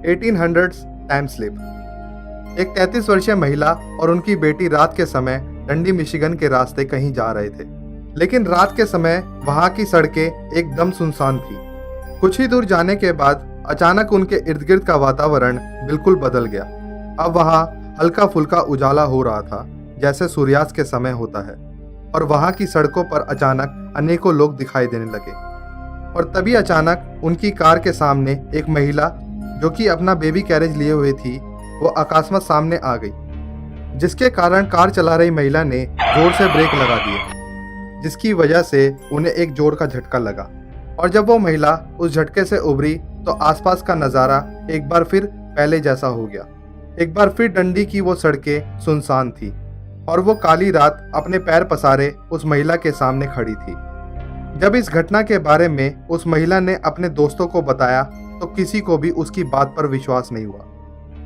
1800s time slip. एक 33 वर्षीय महिला और उनकी बेटी रात के समय डंडी मिशिगन के रास्ते कहीं जा रहे थे, लेकिन रात के समय वहां की सड़कें एकदम सुनसान थी। कुछ ही दूर जाने के बाद अचानक उनके इर्द गिर्द का वातावरण बिल्कुल बदल गया। अब वहां हल्का फुल्का उजाला हो रहा था, जैसे सूर्यास्त के समय होता है, और वहां की सड़कों पर अचानक अनेकों लोग दिखाई देने लगे। और तभी अचानक उनकी कार के सामने एक महिला जो कि अपना बेबी कैरेज लिए हुए थी, वो अकस्मात सामने आ गई, जिसके कारण कार चला रही महिला ने जोर से ब्रेक लगा दिए, जिसकी वजह से उन्हें एक जोर का झटका लगा। और जब वो महिला उस झटके से उभरी तो आसपास का नज़ारा एक बार फिर पहले जैसा हो गया। एक बार फिर डंडी की वो सड़कें सुनसान थी और वो काली रात अपने पैर पसारे उस महिला के सामने खड़ी थी। जब इस घटना के बारे में उस महिला ने अपने दोस्तों को बताया तो किसी को भी उसकी बात पर विश्वास नहीं हुआ,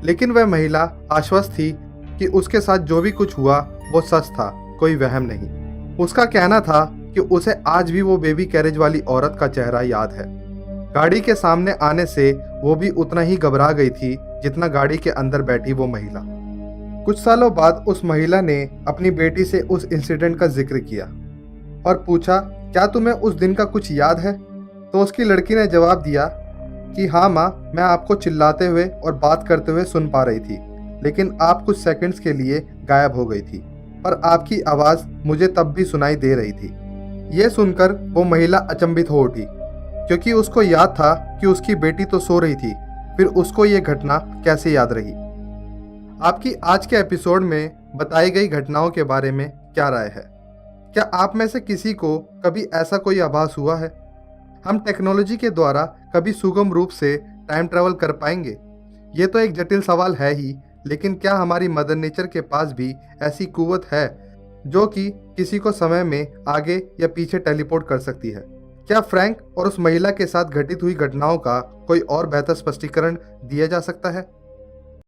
लेकिन वह महिला आश्वस्त थी कि उसके साथ जो भी कुछ हुआ वो सच था, कोई वहम नहीं। उसका कहना था कि उसे आज भी वो बेबी कैरेज वाली औरत का चेहरा याद है। गाड़ी के सामने आने से वो भी उतना ही घबरा गई थी जितना गाड़ी के अंदर बैठी वो महिला। कुछ सालों बाद उस महिला ने अपनी बेटी से उस इंसिडेंट का जिक्र किया और पूछा, क्या तुम्हें उस दिन का कुछ याद है? तो उसकी लड़की ने जवाब दिया कि हाँ माँ, मैं आपको चिल्लाते हुए और बात करते हुए सुन पा रही थी, लेकिन आप कुछ सेकंड्स के लिए गायब हो गई थी, पर आपकी आवाज़ मुझे तब भी सुनाई दे रही थी। यह सुनकर वो महिला अचंभित हो उठी, क्योंकि उसको याद था कि उसकी बेटी तो सो रही थी, फिर उसको ये घटना कैसे याद रही। आपकी आज के एपिसोड में बताई गई घटनाओं के बारे में क्या राय है? क्या आप में से किसी को कभी ऐसा कोई आभास हुआ है? हम टेक्नोलॉजी के द्वारा कभी सुगम रूप से टाइम ट्रैवल कर पाएंगे? ये तो एक जटिल सवाल है ही, लेकिन क्या हमारी मदर नेचर के पास भी ऐसी कुव्वत है जो कि किसी को समय में आगे या पीछे टेलीपोर्ट कर सकती है? क्या फ्रैंक और उस महिला के साथ घटित हुई घटनाओं का कोई और बेहतर स्पष्टीकरण दिया जा सकता है?